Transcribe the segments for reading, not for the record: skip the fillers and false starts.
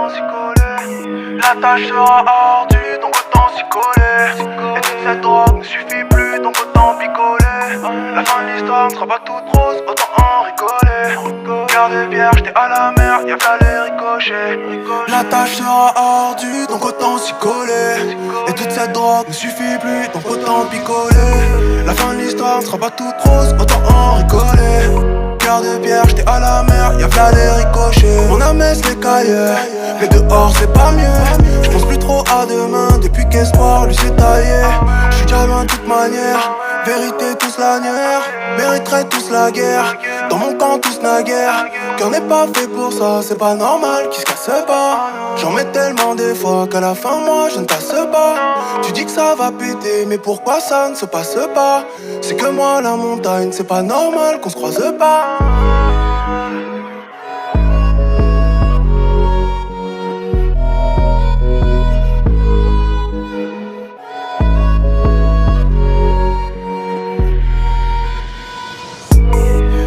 autant s'y coller. La tâche sera ardue, donc autant s'y coller. Et toute cette drogue ne suffit plus, donc autant picoler. La fin de l'histoire ne sera pas toute rose, autant en rigoler. Cœur de vierge, t'es à la mer, y'a qu'à les ricocher. La tâche sera ardue, donc autant s'y coller. Et toute cette drogue ne suffit plus, donc autant picoler. La fin de l'histoire ne sera pas toute rose, autant en rigoler. Cœur de vierge, t'es à la mer, y'a qu'à les ricocher. On amène les cahiers, mais dehors c'est pas mieux. J'pense plus trop à demain, depuis qu'espoir lui s'est taillé. J'suis déjà loin de toute manière, vérité tous l'annuaire. Mériterait tous la guerre, dans mon camp tous naguère. Cœur n'est pas fait pour ça, c'est pas normal qu'il se casse pas. J'en mets tellement des fois qu'à la fin moi je ne passe pas. Tu dis que ça va péter, mais pourquoi ça ne se passe pas? C'est que moi la montagne, c'est pas normal qu'on se croise pas.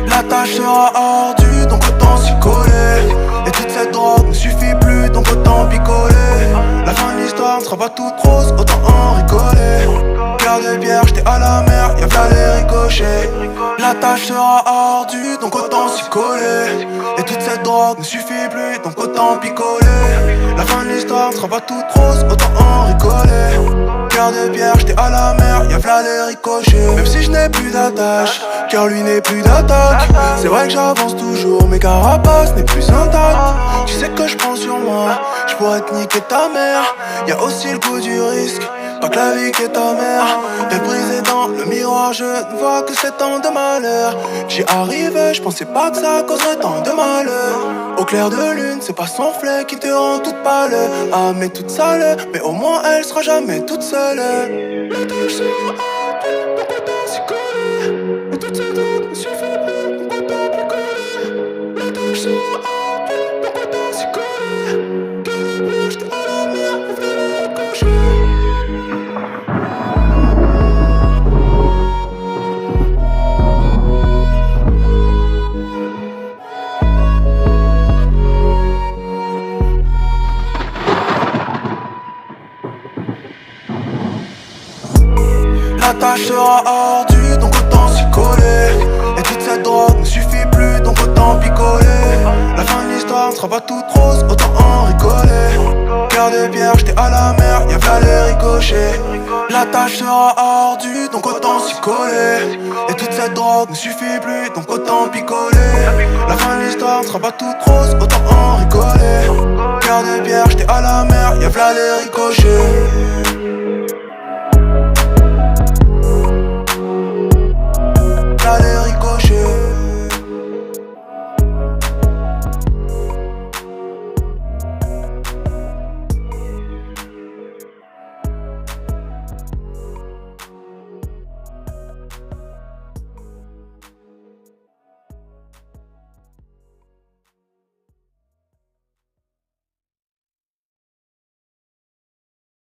La tâche sera ardue, donc autant s'y coller. Et toute cette drogue ne suffit plus, donc autant picoler. La fin de l'histoire ne sera pas toute rose, autant en rigoler. Cœur de vierge, t'es à la mer, y'a qu'à les ricocher. La tâche sera ardue, donc autant s'y coller. Et toute cette drogue ne suffit plus, donc autant picoler. La fin de l'histoire ne sera pas toute rose, autant en rigoler. Cœur de vierge, t'es à la mer, y'a qu'à les ricocher. Même si je n'ai plus d'attache, car lui n'est plus d'attaque. C'est vrai que j'avance toujours, mais carapace n'est plus intacte. Tu sais que je prends sur moi, je pourrais te niquer ta mère. Y'a aussi le goût du risque, pas que la vie qui est ta mère. T'es brisé dans le miroir, je ne vois que 7 ans de malheur. J'y arrivais, je pensais pas que ça causerait tant de malheur. Au clair de lune, c'est pas son fleur qui te rend toute pâle. Ah mais toute sale, mais au moins elle sera jamais toute seule. La touche sera ardue, donc autant s'y coller. Et toute cette drogue ne suffit plus, donc autant picoler. La touche sera ardue, donc autant s'y coller. Cœur de vierge, t'es à la mer, on fait la cocher. La tâche sera ardue, donc autant s'y coller. Et toute cette drogue ne suffit plus, donc autant picoler. La fin de l'histoire ne sera pas toute rose, autant en rigoler. Cœur de vierge, t'es à la mer, y'a qu'à les ricocher. La tâche sera ardue, donc autant s'y coller. Et toute cette drogue ne suffit plus, donc autant picoler. La fin de l'histoire ne sera pas toute rose, autant en rigoler. Cœur de vierge, t'es à la mer, y'a qu'à les ricocher.